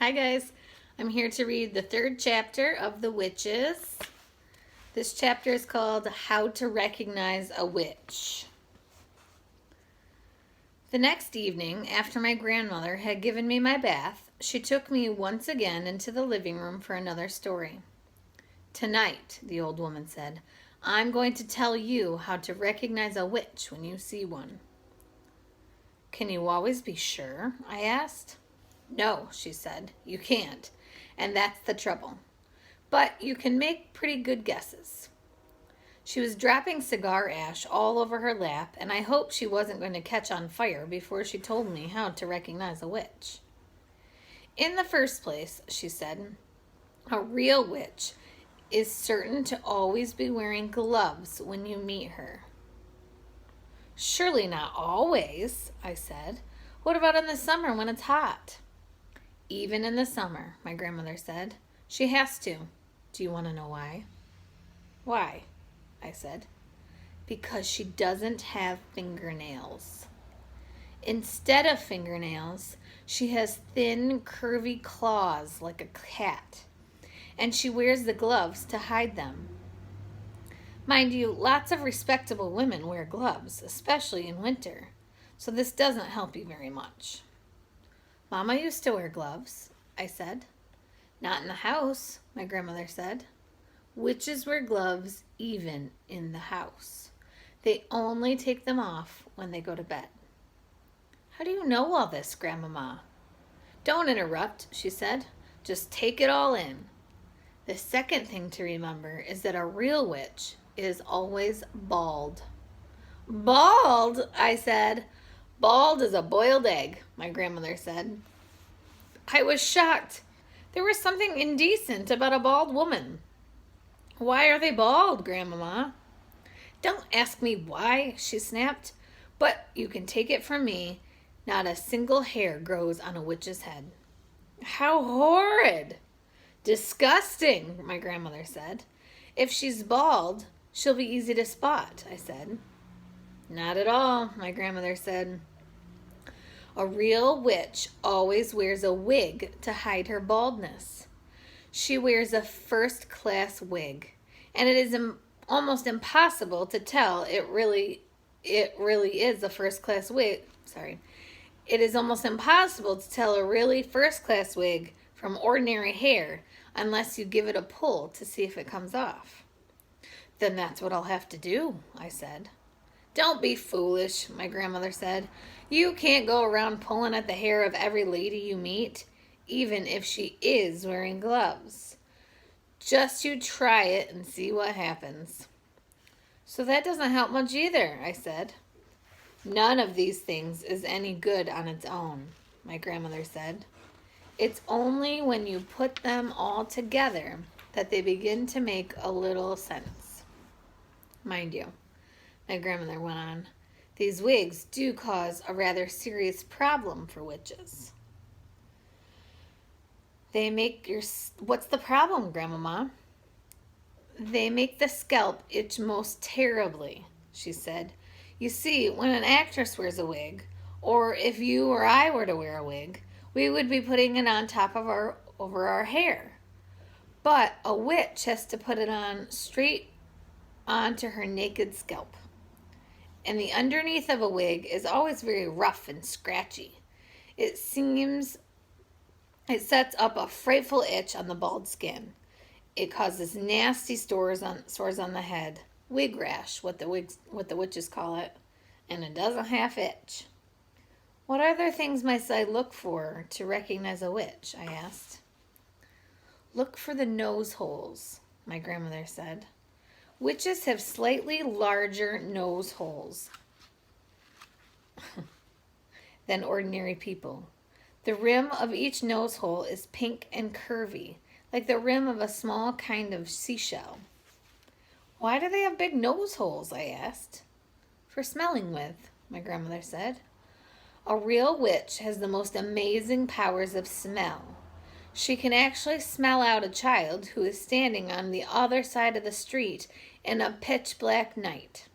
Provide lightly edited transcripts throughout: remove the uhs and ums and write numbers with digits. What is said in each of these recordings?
Hi guys, I'm here to read the third chapter of The Witches. This chapter is called How to Recognize a Witch. The next evening, after my grandmother had given me my bath, she took me once again into the living room for another story. Tonight, the old woman said, I'm going to tell you how to recognize a witch when you see one. Can you always be sure? I asked. No, she said, you can't, and that's the trouble. But you can make pretty good guesses. She was dropping cigar ash all over her lap, and I hoped she wasn't going to catch on fire before she told me how to recognize a witch. In the first place, she said, a real witch is certain to always be wearing gloves when you meet her. Surely not always, I said. What about in the summer when it's hot? Even in the summer, my grandmother said. She has to. Do you want to know why? Why? I said. Because she doesn't have fingernails. Instead of fingernails, she has thin, curvy claws like a cat. And she wears the gloves to hide them. Mind you, lots of respectable women wear gloves, especially in winter. So this doesn't help you very much. Mama used to wear gloves, I said. Not in the house, my grandmother said. Witches wear gloves even in the house. They only take them off when they go to bed. How do you know all this, Grandmama? Don't interrupt, she said. Just take it all in. The second thing to remember is that a real witch is always bald. Bald, I said. Bald as a boiled egg, my grandmother said. I was shocked. There was something indecent about a bald woman. Why are they bald, Grandmama? Don't ask me why, she snapped. But you can take it from me, not a single hair grows on a witch's head. How horrid! Disgusting, my grandmother said. If she's bald, she'll be easy to spot, I said. Not at all, my grandmother said. A real witch always wears a wig to hide her baldness. She wears a first-class wig, and it is almost impossible to tell it really is a first-class wig. It is almost impossible to tell a really first-class wig from ordinary hair unless you give it a pull to see if it comes off. Then that's what I'll have to do, I said. Don't be foolish, my grandmother said. You can't go around pulling at the hair of every lady you meet, even if she is wearing gloves. Just you try it and see what happens. So that doesn't help much either, I said. None of these things is any good on its own, my grandmother said. It's only when you put them all together that they begin to make a little sense. Mind you, my grandmother went on, these wigs do cause a rather serious problem for witches. What's the problem, Grandmama? They make the scalp itch most terribly, she said. You see, when an actress wears a wig, or if you or I were to wear a wig, we would be putting it on top of over our hair. But a witch has to put it on straight onto her naked scalp. And the underneath of a wig is always very rough and scratchy. It sets up a frightful itch on the bald skin. It causes nasty sores on the head. Wig rash, what the witches call it. And it doesn't half itch. What other things must I look for to recognize a witch? I asked. Look for the nose holes, my grandmother said. Witches have slightly larger nose holes than ordinary people. The rim of each nose hole is pink and curvy, like the rim of a small kind of seashell. Why do they have big nose holes? I asked. For smelling with, my grandmother said. A real witch has the most amazing powers of smell. She can actually smell out a child who is standing on the other side of the street in a pitch black night.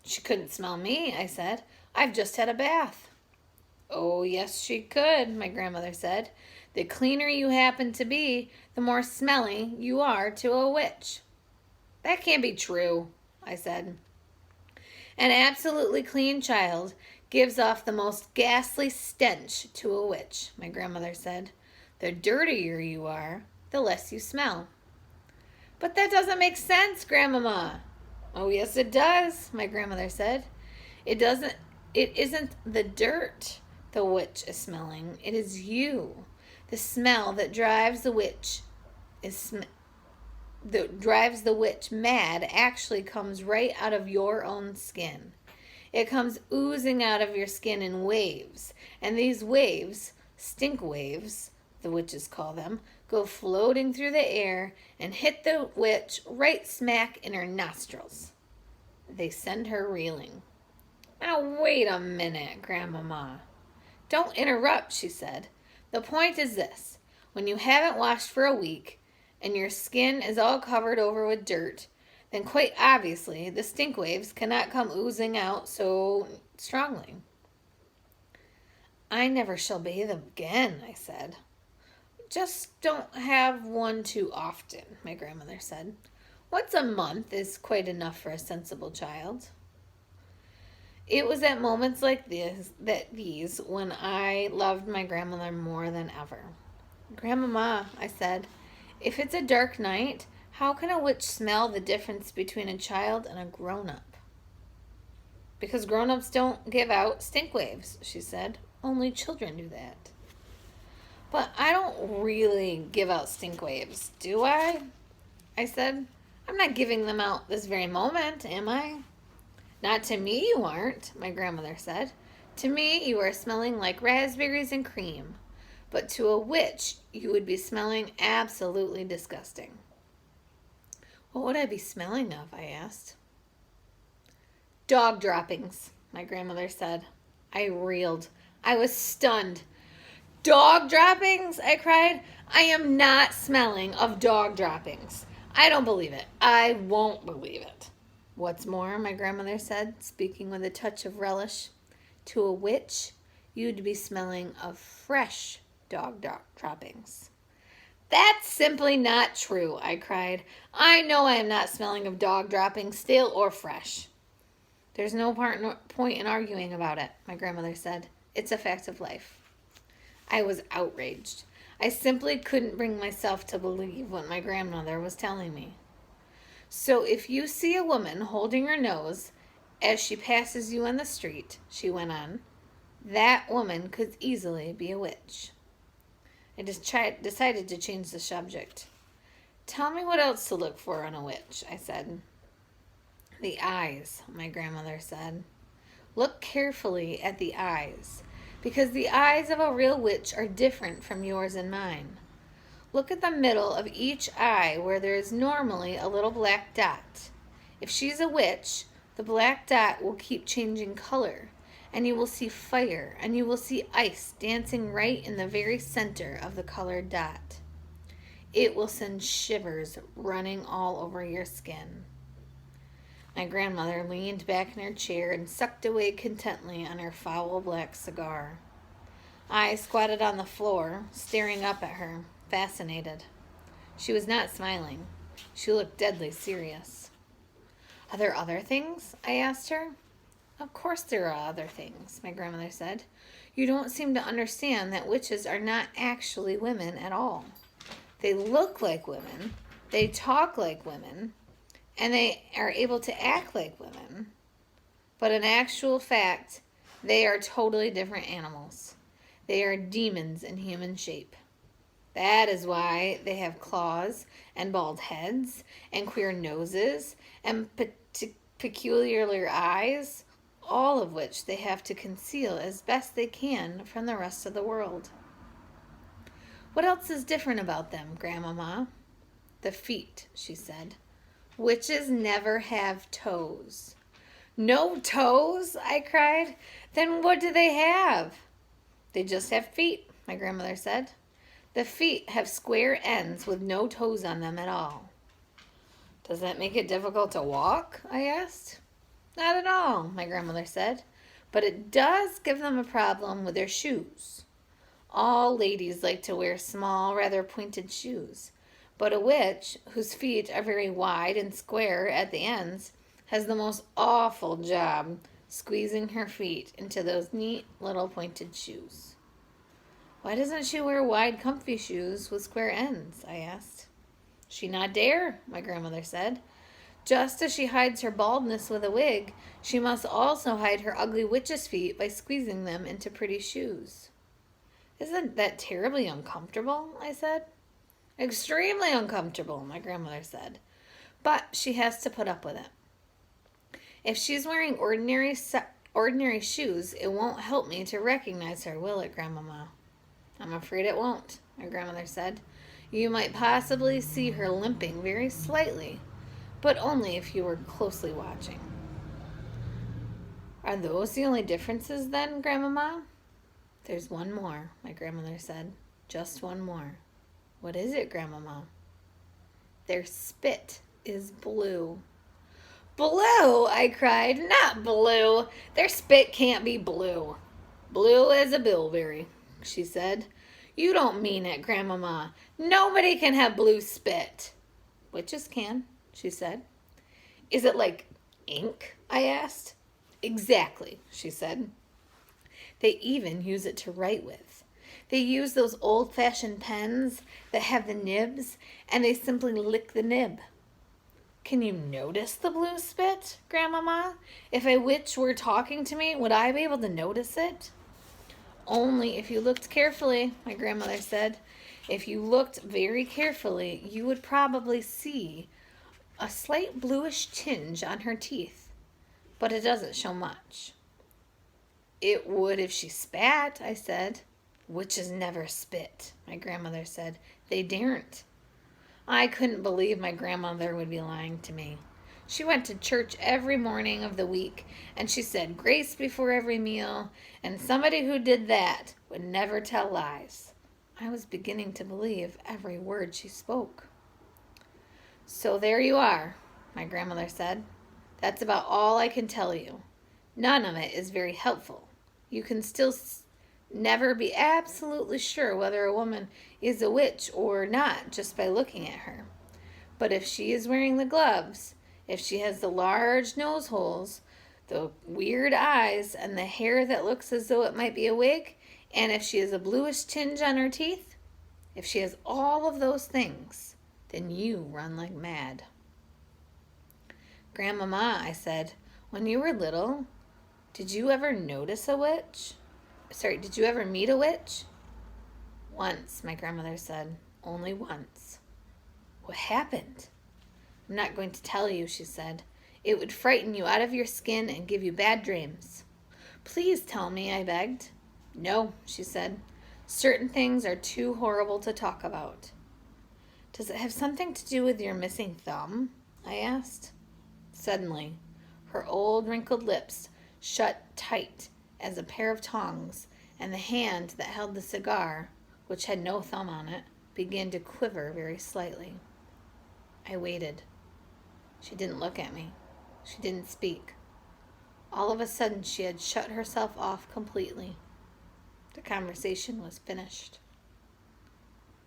She couldn't smell me, I said. I've just had a bath. Oh, yes, she could, my grandmother said. The cleaner you happen to be, the more smelly you are to a witch. That can't be true, I said. An absolutely clean child gives off the most ghastly stench to a witch, my grandmother said. The dirtier you are, the less you smell. But that doesn't make sense, Grandmama. Oh, yes, it does, my grandmother said. It isn't the dirt the witch is smelling. It is you. The smell that drives the witch mad actually comes right out of your own skin. It comes oozing out of your skin in waves, and these waves, stink waves, the witches call them, go floating through the air and hit the witch right smack in her nostrils. They send her reeling. Now, wait a minute, Grandmama. Don't interrupt, she said. The point is this. When you haven't washed for a week and your skin is all covered over with dirt, then quite obviously the stink waves cannot come oozing out so strongly. I never shall bathe again, I said. Just don't have one too often, my grandmother said. Once a month is quite enough for a sensible child. It was at moments like these when I loved my grandmother more than ever. Grandmama, I said, if it's a dark night, how can a witch smell the difference between a child and a grown-up? Because grown-ups don't give out stink waves, she said. Only children do that. But I don't really give out stink waves, do I? I said. I'm not giving them out this very moment, am I? Not to me you aren't, my grandmother said. To me you are smelling like raspberries and cream. But to a witch you would be smelling absolutely disgusting. What would I be smelling of? I asked. Dog droppings, my grandmother said. I reeled. I was stunned. Dog droppings? I cried. I am not smelling of dog droppings. I don't believe it. I won't believe it. What's more, my grandmother said, speaking with a touch of relish, to a witch, you'd be smelling of fresh dog droppings. That's simply not true, I cried. I know I am not smelling of dog droppings, stale or fresh. There's no point in arguing about it, my grandmother said. It's a fact of life. I was outraged. I simply couldn't bring myself to believe what my grandmother was telling me. So if you see a woman holding her nose as she passes you on the street, she went on, that woman could easily be a witch. I just decided to change the subject. Tell me what else to look for in a witch, I said. The eyes, my grandmother said. Look carefully at the eyes, because the eyes of a real witch are different from yours and mine. Look at the middle of each eye where there is normally a little black dot. If she's a witch, the black dot will keep changing color, and you will see fire, and you will see ice dancing right in the very center of the colored dot. It will send shivers running all over your skin. My grandmother leaned back in her chair and sucked away contently on her foul black cigar. I squatted on the floor, staring up at her, fascinated. She was not smiling. She looked deadly serious. Are there other things? I asked her. Of course there are other things, my grandmother said. You don't seem to understand that witches are not actually women at all. They look like women, they talk like women, and they are able to act like women. But in actual fact, they are totally different animals. They are demons in human shape. That is why they have claws and bald heads and queer noses and peculiar eyes, all of which they have to conceal as best they can from the rest of the world. What else is different about them, Grandmama? The feet, she said. Witches never have toes. No toes? I cried. Then what do they have? They just have feet, my grandmother said. The feet have square ends with no toes on them at all. Does that make it difficult to walk? I asked. Not at all, my grandmother said. but it does give them a problem with their shoes. All ladies like to wear small, rather pointed shoes, but a witch, whose feet are very wide and square at the ends, has the most awful job squeezing her feet into those neat little pointed shoes. Why doesn't she wear wide, comfy shoes with square ends? I asked. She not dare, my grandmother said. Just as she hides her baldness with a wig, she must also hide her ugly witch's feet by squeezing them into pretty shoes. Isn't that terribly uncomfortable? I said. Extremely uncomfortable, my grandmother said. But she has to put up with it. If she's wearing ordinary shoes, it won't help me to recognize her, will it, Grandmama? I'm afraid it won't, my grandmother said. You might possibly see her limping very slightly, but only if you were closely watching. Are those the only differences then, Grandmama? There's one more, my grandmother said. Just one more. What is it, Grandmama? Their spit is blue. Blue, I cried. Not blue. Their spit can't be blue. Blue as a bilberry, she said. You don't mean it, Grandmama. Nobody can have blue spit. Witches can, she said. Is it like ink? I asked. Exactly, she said. They even use it to write with. They use those old-fashioned pens that have the nibs, and they simply lick the nib. Can you notice the blue spit, Grandmama? If a witch were talking to me, would I be able to notice it? Only if you looked carefully, my grandmother said. If you looked very carefully, you would probably see a slight bluish tinge on her teeth, but it doesn't show much. It would if she spat, I said. Witches never spit, my grandmother said. They daren't. I couldn't believe my grandmother would be lying to me. She went to church every morning of the week, and she said grace before every meal, and somebody who did that would never tell lies. I was beginning to believe every word she spoke. So there you are, my grandmother said. That's about all I can tell you. None of it is very helpful. You can still never be absolutely sure whether a woman is a witch or not just by looking at her. But if she is wearing the gloves, if she has the large nose holes, the weird eyes, and the hair that looks as though it might be a wig, and if she has a bluish tinge on her teeth, if she has all of those things, then you run like mad. Grandmama, I said, when you were little, did you ever notice a witch? Did you ever meet a witch? Once, my grandmother said. Only once. What happened? I'm not going to tell you, she said. It would frighten you out of your skin and give you bad dreams. Please tell me, I begged. No, she said. Certain things are too horrible to talk about. Does it have something to do with your missing thumb? I asked. Suddenly, her old wrinkled lips shut tight as a pair of tongs, and the hand that held the cigar, which had no thumb on it, began to quiver very slightly. I waited. She didn't look at me. She didn't speak. All of a sudden, she had shut herself off completely. The conversation was finished.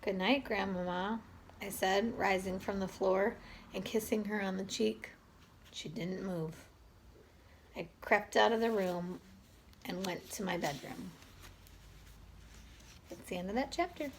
Good night, Grandmama, I said, rising from the floor and kissing her on the cheek. She didn't move. I crept out of the room and went to my bedroom. That's the end of that chapter.